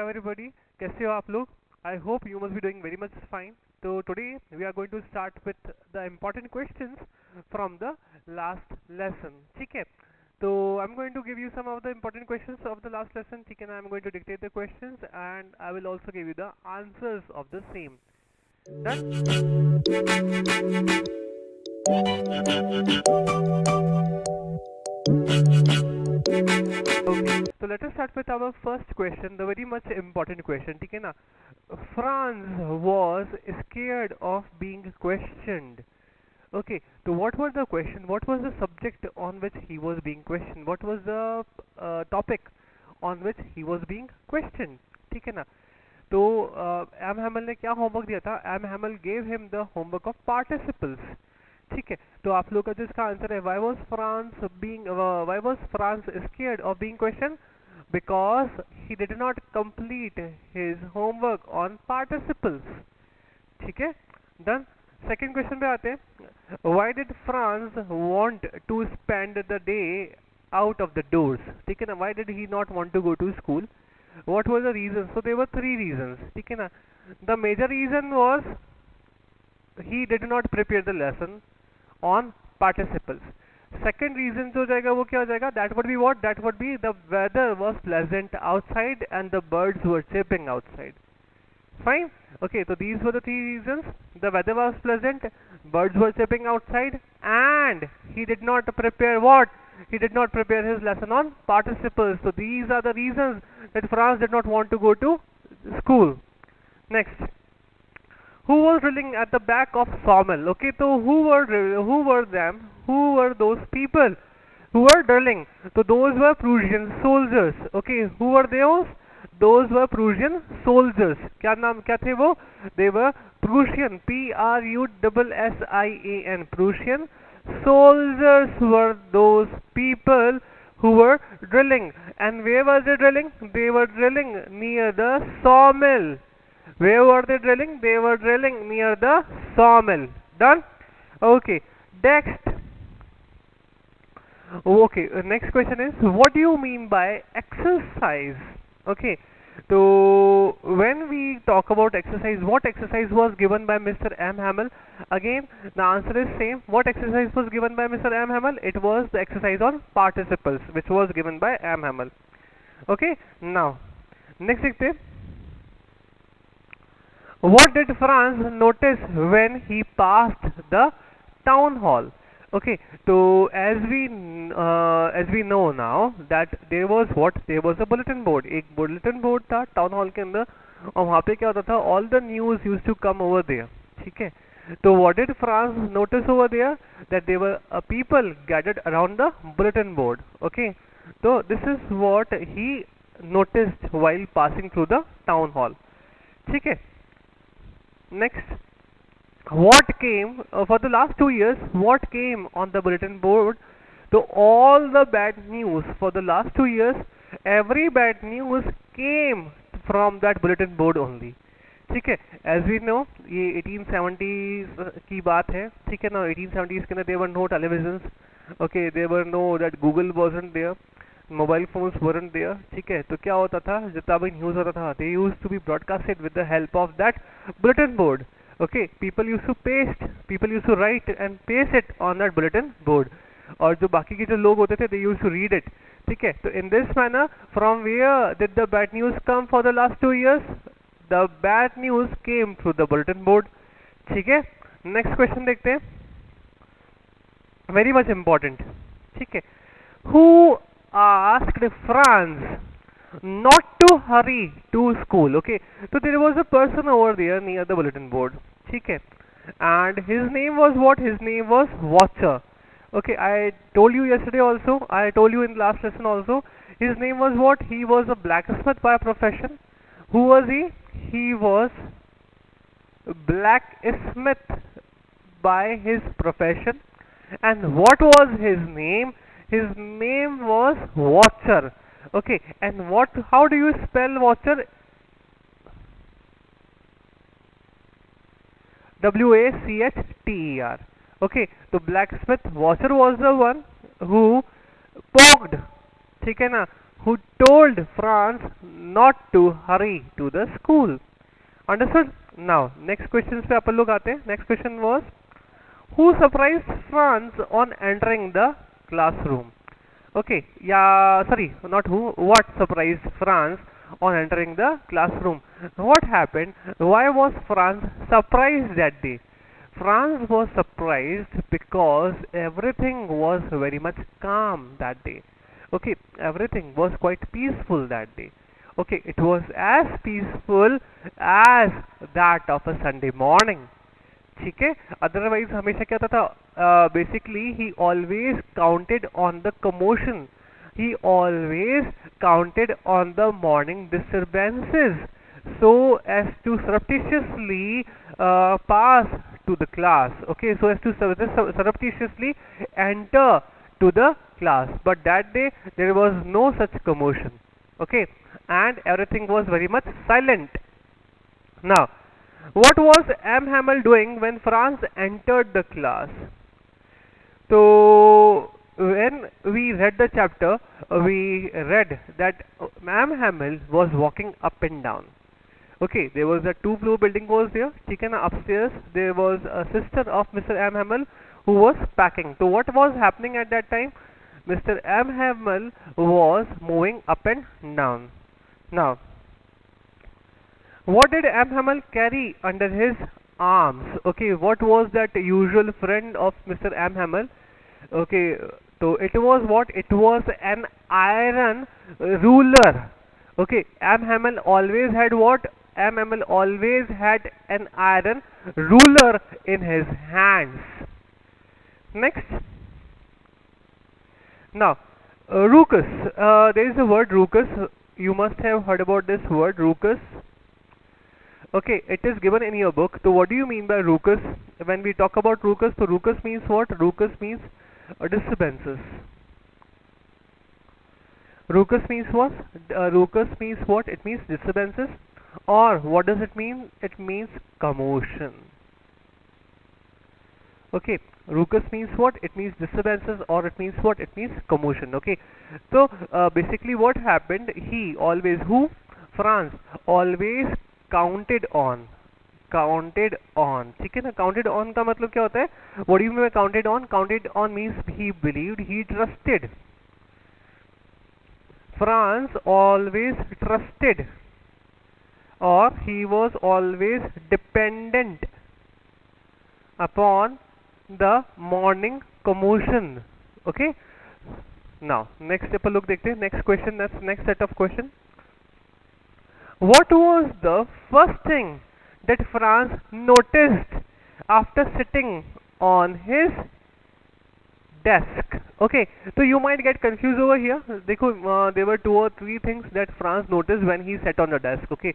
everybody, कैसे हो आप लोग? I hope you must be doing very much fine. So today we are going to start with the important questions from the last lesson. ठीक है? तो I'm going to give you some of the important questions of the last lesson. ठीक है ना? I'm going to dictate the questions and I will also give you the answers of the same. Done? Okay. So let us start with our first question, the very much important question. ठीक है ना? Franz was scared of being questioned. Okay, so what was the question? What was the subject on which he was being questioned? What was the topic on which he was being questioned? ठीक है ना? तो M हैमल ने क्या homework दिया था? M Hamel gave him the homework of participles. ठीक है, तो आप लोग का जो इसका आंसर है, why was Franz scared of being question? Because he did not complete his homework on participles. ठीक है, डन. सेकेंड क्वेश्चन पे आते हैं. Why did Franz want to spend the day out of the doors? ठीक है ना, why did he not want to go to school? What were the reasons? So there were three reasons. ठीक है ना? The major reason was he did not prepare the lesson on participles. Second reason जो जाएगा वो क्या हो जाएगा? That would be what? That would be the weather was pleasant outside and the birds were chirping outside. Fine. Okay, so these were the three reasons. The weather was pleasant, birds were chirping outside, and he did not prepare what? He did not prepare his lesson on participles. So these are the reasons that France did not want to go to school. Next, who was drilling at the back of sawmill? Okay, so who were them? Who were those people who were drilling? So those were Prussian soldiers. Okay, who were those? Those were Prussian soldiers. क्या नाम क्या थे वो? They were Prussian. Prussian. Prussian soldiers were those people who were drilling. And where was they drilling? They were drilling near the sawmill. Where were they drilling? They were drilling near the sawmill. Done? Okay. Next. Okay. Next question is, what do you mean by exercise? Okay. So when we talk about exercise, what exercise was given by Mr. M. Hamel? Again, the answer is same. What exercise was given by Mr. M. Hamel? It was the exercise on participles, which was given by M. Hamel. Okay. Now, next thing. What did Franz notice when he passed the town hall? Okay, so as we know now that there was a bulletin board. एक bulletin board था town hall के अंदर, और वहाँ पे क्या होता था? All the news used to come over there. ठीक है, तो what did Franz notice over there? That there were people gathered around the bulletin board. Okay, so this is what he noticed while passing through the town hall. ठीक है. Next, what came for the last 2 years? What came on the bulletin board? So all the bad news for the last 2 years, every bad news came from that bulletin board only. ठीक है, as we know ये 1870s की बात है. ठीक है ना, 1870s के अंदर there were no televisions. Okay, there were no, that Google wasn't there, mobile phones weren't there. ठीक है, तो क्या होता था? जितना भी न्यूज़ होता था, they used to be broadcasted with the help of that bulletin board. Okay, people used to write and paste it on that bulletin board. और जो बाकी के जो लोग होते थे, they used to read it. ठीक है, तो in this manner, from where did the bad news come for the last 2 years? The bad news came through the bulletin board. ठीक है, next question देखते हैं. Very much important. ठीक है, who asked Franz not to hurry to school? Okay, so there was a person over there near the bulletin board. ठीक है, and his name was what? His name was Watcher. Okay, I told you yesterday also, I told you in last lesson also, his name was what? He was a blacksmith by profession. Who was he? He was blacksmith by his profession. And what was his name? His name was Watcher. Okay, and what? How do you spell Watcher? Wachter. Okay, so blacksmith Watcher was the one who poked. ठीक है ना, who told Franz not to hurry to the school. Understood? Now, next questions पे अपन लोग आते हैं. Next question was, who surprised Franz on entering the classroom? Okay, yeah, sorry, not who, what surprised Franz on entering the classroom? What happened? Why was Franz surprised that day? Franz was surprised because everything was very much calm that day. Okay, everything was quite peaceful that day. Okay, it was as peaceful as that of a Sunday morning. ठीक है, otherwise हमेशा क्या होता था, basically he always counted on the commotion, he always counted on the morning disturbances so as to surreptitiously pass to the class. Okay, so as to surreptitiously enter to the class, but that day there was no such commotion. Okay, and everything was very much silent. Now, what was M. Hamel doing when Franz entered the class? So, when we read the chapter, we read that M. Hamel was walking up and down. Okay, there was a two-floor building was there. Chicken upstairs, there was a sister of Mr. M. Hamel who was packing. So, what was happening at that time? Mr. M. Hamel was moving up and down. Now, what did M. Hamel carry under his arms? Okay, what was that usual friend of Mr. M. Hamel? Okay, so it was what? It was an iron ruler. Okay, M. Hamel always had what? M. Hamel always had an iron ruler in his hands. Next. Now, rookus. There is a word rookus. You must have heard about this word rookus. Okay, it is given in your book. So what do you mean by rookus? When we talk about rookus, so rookus means what? Rookus means disturbances. Rookus means what? Rookus means what? It means disturbances. Or what does it mean? It means commotion. Okay, rookus means what? It means disturbances, or it means what? It means commotion. Okay, so basically what happened? He always, who? Franz always counted on, ठीक है ना. Counted on का मतलब क्या होता है? What do you mean by counted on? Counted on means he believed, he trusted. Franz always trusted, or he was always dependent upon the morning commotion. Okay. Now, next step look देखते हैं. Next question, that's next set of question. What was the first thing that Franz noticed after sitting on his desk? Okay, so you might get confused over here. देखो, there were two or three things that Franz noticed when he sat on the desk. Okay,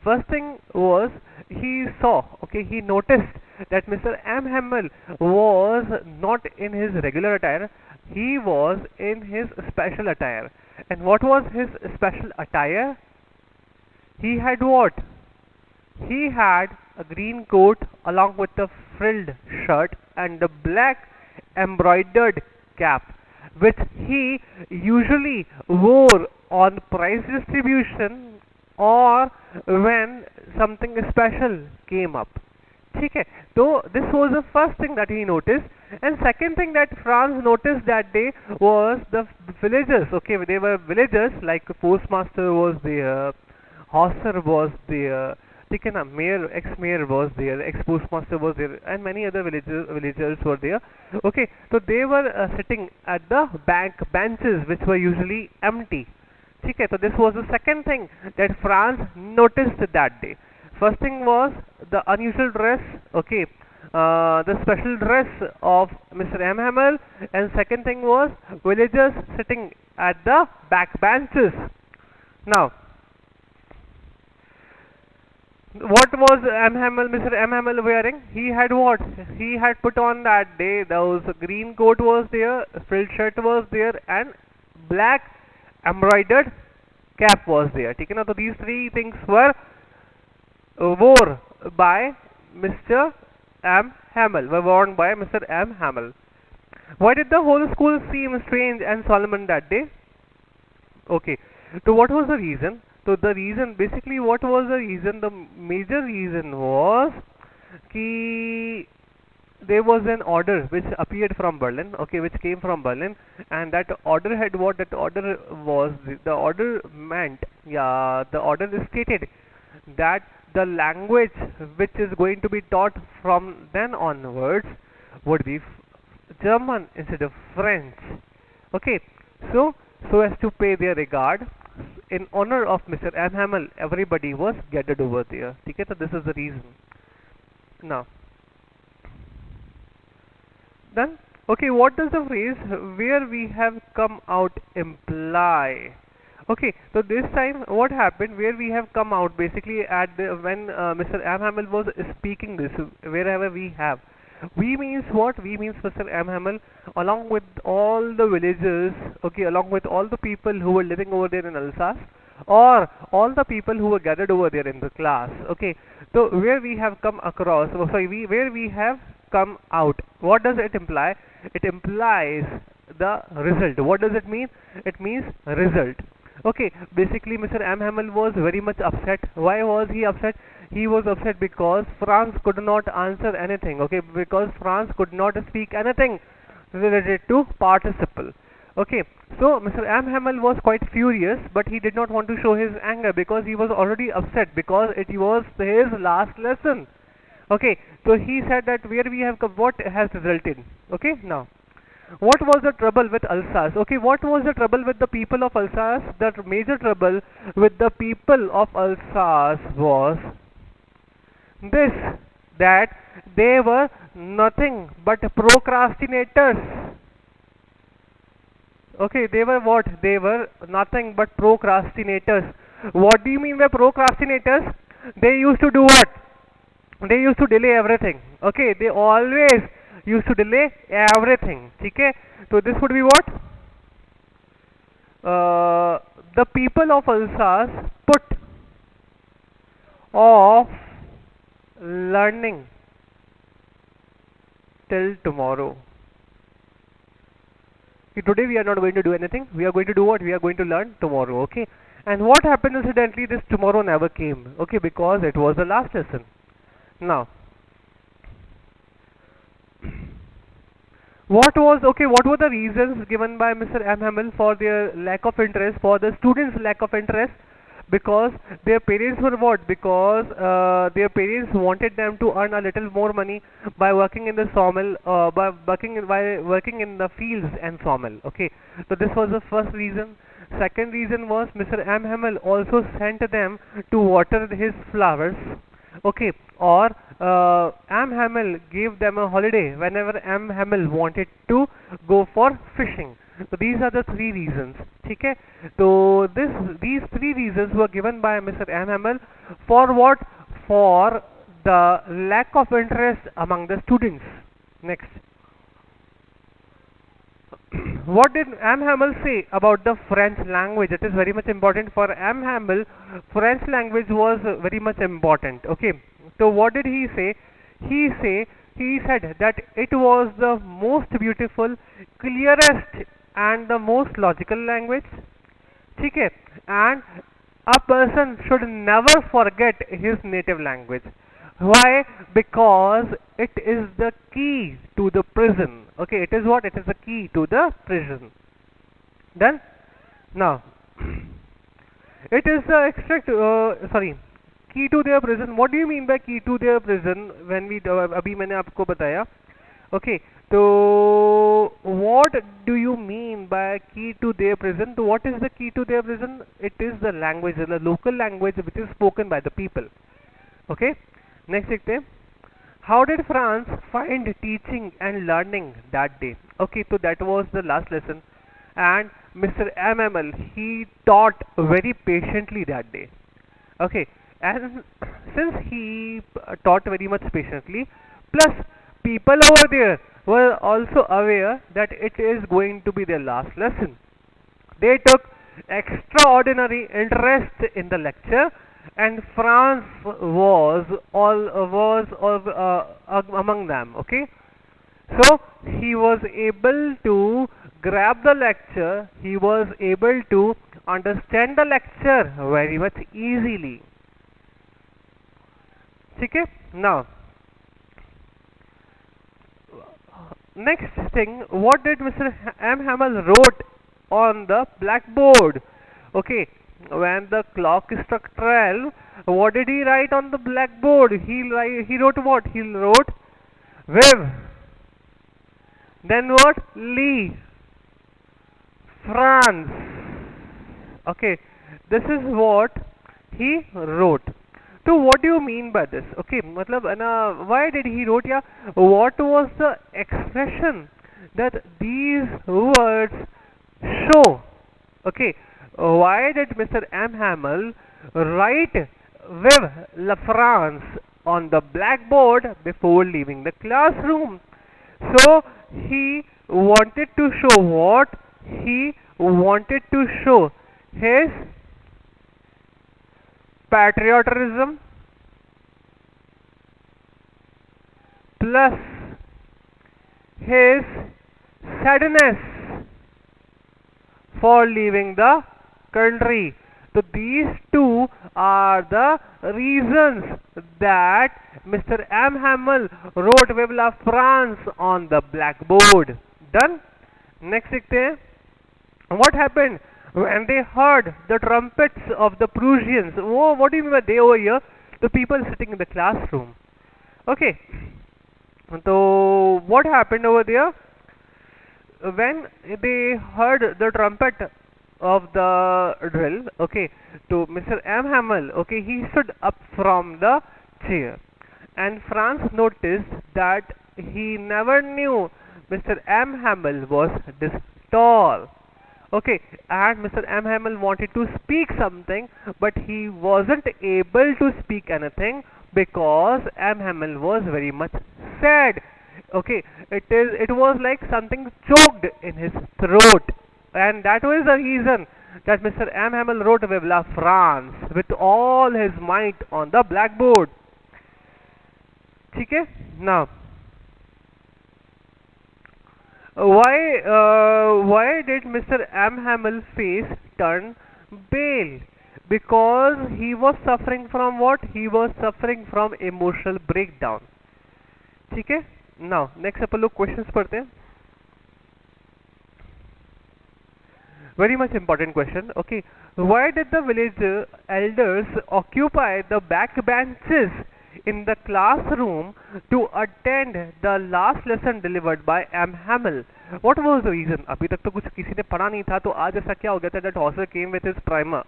first thing was he saw. Okay, he noticed that Mr. M. Hamel was not in his regular attire. He was in his special attire. And what was his special attire? He had what? He had a green coat along with a frilled shirt and a black embroidered cap, which he usually wore on prize distribution or when something special came up. ठीक है, so this was the first thing that he noticed. And second thing that Franz noticed that day was the villagers. Okay, they were villagers, like postmaster was there, Hauser was there, ठीक है ना, mayor, ex-mayor was there, ex-postmaster was there, and many other villagers were there. Okay, so they were sitting at the bank benches which were usually empty. ठीक है, so this was the second thing that Franz noticed that day. First thing was the unusual dress, okay, the special dress of Mr. M. Hamel, and second thing was villagers sitting at the back benches. Now, what was Mr. M. Hamel wearing? He had what? He had put on that day, those green coat was there, frilled shirt was there, and black embroidered cap was there. ठीक है ना, so these three things were wore by Mr. M. Hamel, were worn by Mr. M. Hamel. Why did the whole school seem strange and solemn that day? Okay, So what was the reason? So the reason, basically what was the reason? The major reason was कि there was an order which appeared from Berlin, okay, which came from Berlin, and that order had what that order was. The order meant, yeah, the order stated that the language which is going to be taught from then onwards would be German instead of French. Okay, so so as to pay their regard, in honor of Mr. M. Hamel, everybody was gathered over there. Okay, so this is the reason. Now, then, okay, what does the phrase "where we have come out" imply? Okay, so this time what happened? Where we have come out, basically at the when Mr. M. Hamel was speaking this, wherever we have. We means what? We means Mr. M. Hamel, along with all the villagers, okay, along with all the people who were living over there in Alsace, or all the people who were gathered over there in the class. Okay, so where we have come across, oh, sorry, where we have come out. What does it imply? It implies the result. What does it mean? It means result. Okay, basically Mr. M. Hamel was very much upset. Why was he upset? He was upset because France could not answer anything. Okay, because France could not speak anything related to participle. Okay, so Mr. M. Hamel was quite furious, but he did not want to show his anger because he was already upset because it was his last lesson. Okay, so he said that where we have come, what has resulted. Okay, now what was the trouble with Alsace? Okay, what was the trouble with the people of Alsace? The major trouble with the people of Alsace was this, that they were nothing but procrastinators. Okay, they were what? They were nothing but procrastinators. What do you mean by procrastinators? They used to do what? They used to delay everything. Okay, they always used to delay everything. Okay, so this would be what? The people of Alsace put off learning till tomorrow. Okay, today we are not going to do anything. We are going to do what? We are going to learn tomorrow. Okay, and what happened incidentally? This tomorrow never came. Okay, because it was the last lesson. Now, what was okay? What were the reasons given by Mr. M. Hamel for their lack of interest, for the students' lack of interest? Because their parents were what? Because their parents wanted them to earn a little more money by working in the sawmill, by working in the fields and sawmill. Okay, so this was the first reason. Second reason was Mr. M. Hamel also sent them to water his flowers. Okay, or M. Hamel gave them a holiday whenever M. Hamel wanted to go for fishing. So these are the three reasons. Okay, so these three reasons were given by Mr. M. Hamel for what? For the lack of interest among the students. Next, what did M. Hamel say about the French language? It is very much important for M. Hamel. French language was very much important. Okay, so what did he say? He said that it was the most beautiful, clearest, and the most logical language. Okay, and a person should never forget his native language. Why? Because it is the key to the prison. Okay, it is what? It is the key to the prison. Done? Now, it is the extract, sorry, key to their prison. What do you mean by key to their prison? When we, अभी मैंने आपको बताया. Okay, so what do you mean by key to their prison? So what is the key to their prison? It is the language, the local language which is spoken by the people. Okay, next देखते हैं. How did France find teaching and learning that day? Okay, so that was the last lesson, and Mr. MML, he taught very patiently that day. Okay, and since he taught very much patiently, plus people over there were also aware that it is going to be their last lesson. They took extraordinary interest in the lecture, and France was all among them. Okay, so he was able to grab the lecture, he was able to understand the lecture very much easily. Okay? Now, next thing, what did Mr. M. Hamel wrote on the blackboard? Okay, when the clock struck 12, what did he write on the blackboard? He wrote what? He wrote Viv. Then what? Lee. France. Okay, this is what he wrote. So what do you mean by this? Okay, matlab, why did he wrote? Yeah, what was the expression that these words show? Okay, why did Mr. M. Hamel write Vive la France on the blackboard before leaving the classroom? So he wanted to show what? He wanted to show his patriotism plus his sadness for leaving the country. So these two are the reasons that Mr. M. Hamel wrote Vive la France on the blackboard. Done? Next देखते हैं. What happened when they heard the trumpets of the Prussians? Oh, what do you mean by they over here? The people sitting in the classroom. Okay. So what happened over there? When they heard the trumpet of the drill, okay, to Mr. M. Hamel, okay, he stood up from the chair, and Franz noticed that he never knew Mr. M. Hamel was this tall. Okay, and Mr. M. Hamel wanted to speak something, but he wasn't able to speak anything because M. Hamel was very much sad. Okay, it was like something choked in his throat, and that was the reason that Mr. M. Hamel wrote Vive la France with all his might on the blackboard. Okay, now why did Mr. M. Hamel face turn pale? Because he was suffering from what? He was suffering from emotional breakdown. ठीक है? Now next अपन लोग questions पढ़ते हैं. Very much important question. Okay, why did the village elders occupy the back benches in the classroom to attend the last lesson delivered by M. Hamel? What was the reason? अभी तक तो कुछ किसी ने पढ़ा नहीं था, तो आज ऐसा क्या हो गया था? That Hauser came with his primer.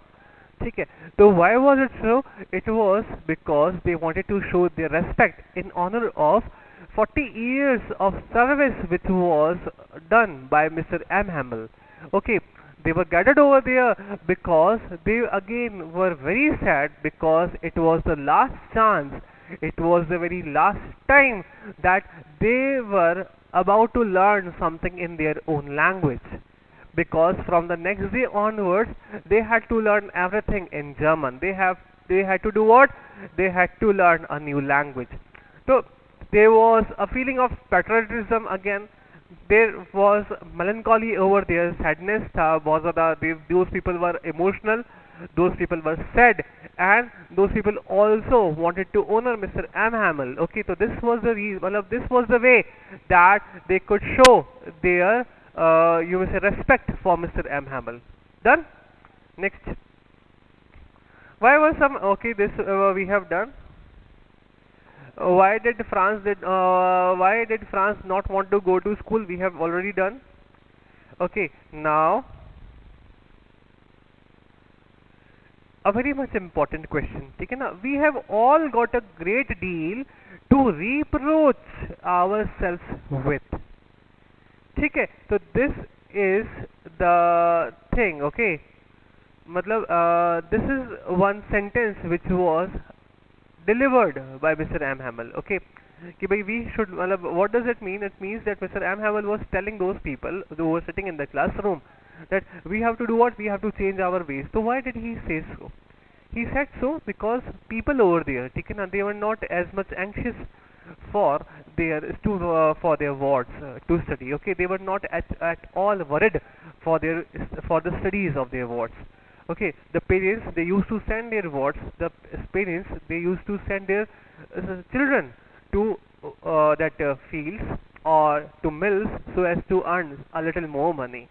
ठीक है, तो why was it so? It was because they wanted to show their respect in honor of 40 years of service which was done by Mr. M. Hamel. Okay, they were gathered over there because they again were very sad because it was the last chance, it was the very last time that they were about to learn something in their own language, because from the next day onwards they had to learn everything in German. They had to do what? They had to learn a new language. So there was a feeling of patriotism again. There was melancholy over there, sadness was those people were emotional, those people were sad, and those people also wanted to honor Mr. M. Hamel. Okay, so this was the this was the way that they could show their you may say respect for Mr. M. Hamel. Done? Next. Why was some okay? This we have done. Why did France not want to go to school? We have already done. Okay, now a very much important question. ठीक है ना? We have all got a great deal to reproach ourselves with. ठीक है? So this is the thing. Okay, मतलब this is one sentence which was delivered by Mr. M. Hamel. Okay, कि भाई we should what does it mean? It means that Mr. M. Hamel was telling those people who were sitting in the classroom that we have to do what? We have to change our ways. So why did he say so? He said so because people over there, they were not as much anxious for for their wards to study. Okay, they were not at all worried for for the studies of their wards. Okay, the parents, they used to send their wards. The parents, they used to send their children to that fields or to mills so as to earn a little more money.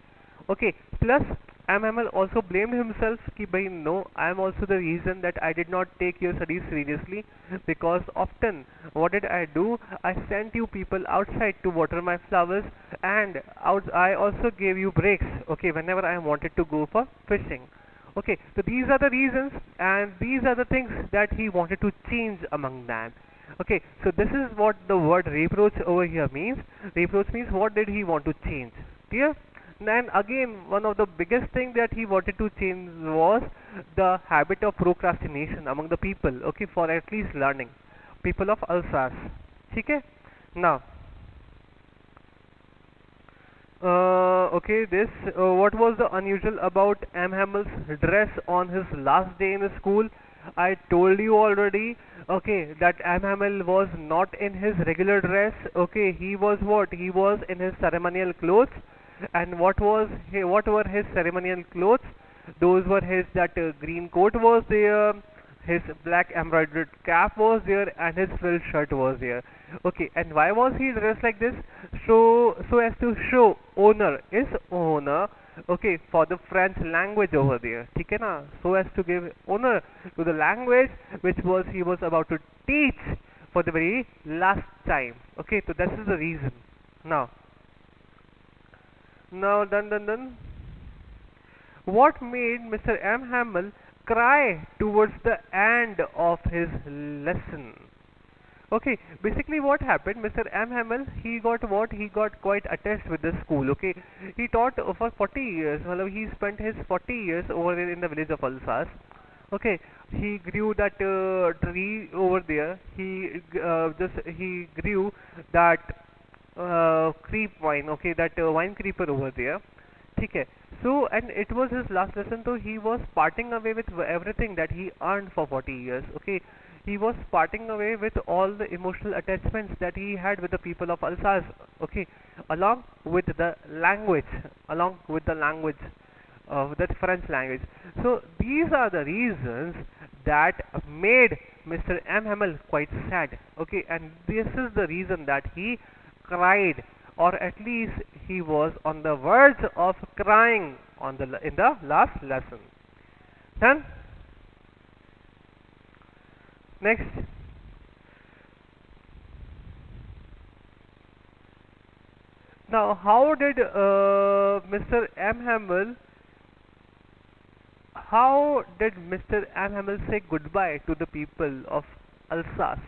Okay, plus MML also blamed himself कि भाई no, I am also the reason that I did not take your studies seriously, because often what did I do? I sent you people outside to water my flowers, and I also gave you breaks, okay, whenever I wanted to go for fishing. Okay, so these are the reasons and these are the things that he wanted to change among them. Okay, so this is what the word reproach over here means. Reproach means what did he want to change? Clear? Then again, one of the biggest thing that he wanted to change was the habit of procrastination among the people. Okay, for at least learning, people of Alsace. Okay, now okay, this what was the unusual about M. Hamel's dress on his last day in school? I told you already. Okay, that M. Hamel was not in his regular dress. Okay, he was what? He was in his ceremonial clothes. And what were his ceremonial clothes? Those were his that green coat was there, his black embroidered cap was there, and his frilled shirt was there. Okay, and why was he dressed like this? So as to show honor is honor. Okay, for the French language over there, ठीक है ना? So as to give honor to the language which was he was about to teach for the very last time. Okay, so that is the reason. Now, done. What made Mr. M. Hamel cry towards the end of his lesson? Okay, basically what happened, Mr. M. Hamel, he got what? He got quite attached with the school, okay? He taught for 40 years, well, he spent his 40 years over there in the village of Alsace. Okay, he grew that tree over there. He grew that creep wine, okay, that wine creeper over there. Okay, so and it was his last lesson, so he was parting away with everything that he earned for 40 years. Okay, he was parting away with all the emotional attachments that he had with the people of Alsace. Okay, along with the language, along with the language of that French language. So these are the reasons that made Mr. M. Hamel quite sad. Okay, and this is the reason that he cried, or at least he was on the verge of crying on in the last lesson. Then next, now how did Mr. M. Hamel how did Mr. M. Hamel say goodbye to the people of Alsace?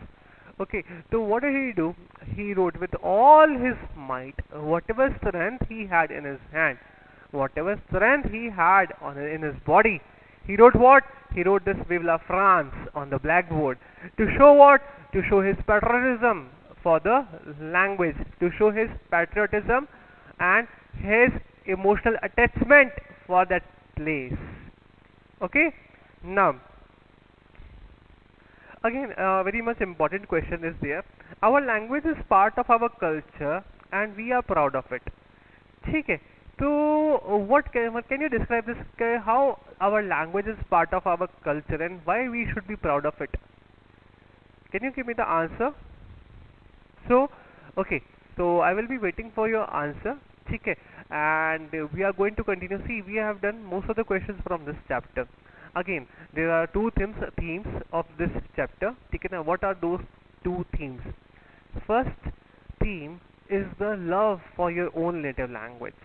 Okay, so what did he do? He wrote with all his might, whatever strength he had in his hand, whatever strength he had in his body. He wrote what? He wrote this Vive la France on the blackboard to show what? To show his patriotism for the language, to show his patriotism and his emotional attachment for that place. Okay, now again, a very much important question is there. Our language is part of our culture and we are proud of it. ठीक है, तो what can you describe this? How our language is part of our culture and why we should be proud of it? Can you give me the answer? So, okay, so I will be waiting for your answer. ठीक है, and we are going to continue. See, we have done most of the questions from this chapter. Again, there are two themes of this chapter. ठीक है ना? What are those two themes? First theme is the love for your own native language.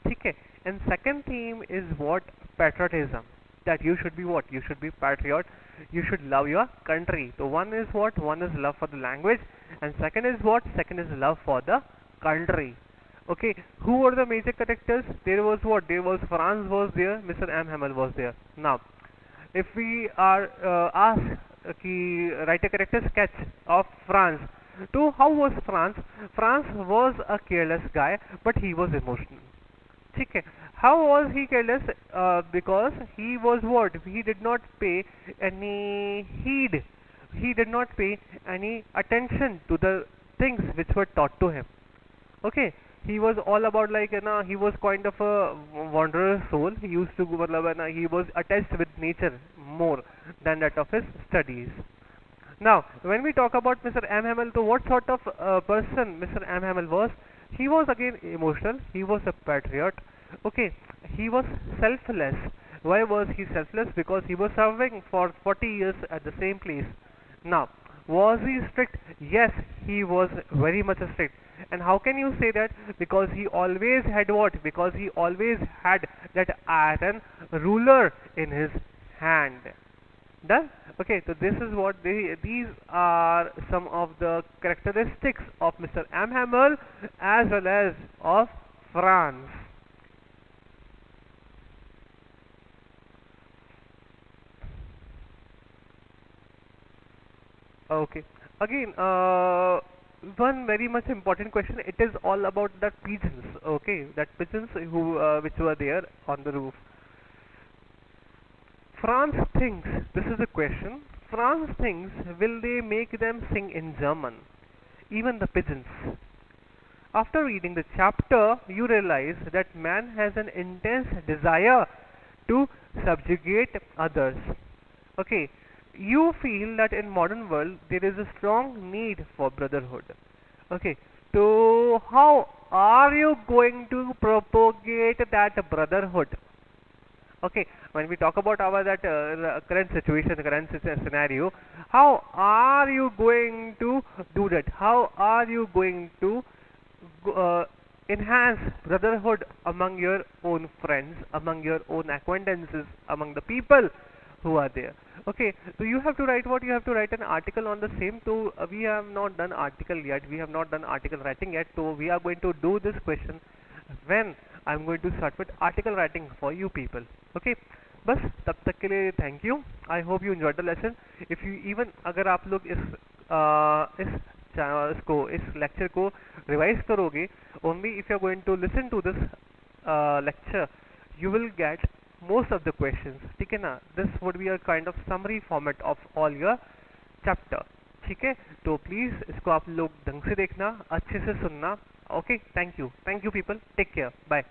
ठीक है? And second theme is what? Patriotism. That you should be what? You should be patriot. You should love your country. So one is what? One is love for the language, and second is what? Second is love for the country. Okay, who were the major characters? There was what? There was Franz was there, Mr. M. Hamel was there. Now, if we are asked write a character sketch of Franz, so how was Franz? Franz was a careless guy, but he was emotional. ठीक है, how was he careless? Because he was what? He did not pay any heed he did not pay any attention to the things which were taught to him. Okay, he was all about like he was kind of a wanderer soul. He used to go he was attached with nature more than that of his studies. Now, when we talk about Mr. M. Hamel, so what sort of person Mr. M. Hamel was? He was again emotional. He was a patriot. Okay, he was selfless. Why was he selfless? Because he was serving for 40 years at the same place. Now, was he strict? Yes, he was very much strict. And how can you say that? Because he always had what? Because he always had that iron ruler in his hand. Done? Okay, so this is what these are some of the characteristics of Mr. M. Hamel as well as of Franz. Okay. Again, one very much important question. It is all about the pigeons. Okay, that pigeons who which were there on the roof. Franz thinks this is a question. Franz thinks will they make them sing in German? Even the pigeons. After reading the chapter, you realize that man has an intense desire to subjugate others. Okay, you feel that in modern world there is a strong need for brotherhood. Okay, so how are you going to propagate that brotherhood? Okay, when we talk about our that current situation, current scenario, how are you going to do that? How are you going to enhance brotherhood among your own friends, among your own acquaintances, among the people who are there? Okay, so you have to write what you have to write an article on the same. So we have not done article yet. We have not done article writing yet. So we are going to do this question when I'm going to start with article writing for you people. Okay, बस तब तक के लिए thank you. I hope you enjoyed the lesson. If you even अगर आप लोग इसको इस लेक्चर को रिवाइज करोगे, only if you are going to listen to this lecture you will get most of the questions. ठीक है ना? This would be a kind of summary format of all your chapter. ठीक है, तो please इसको आप लोग ढंग से देखना, अच्छे से सुनना. Okay, thank you people, take care, bye.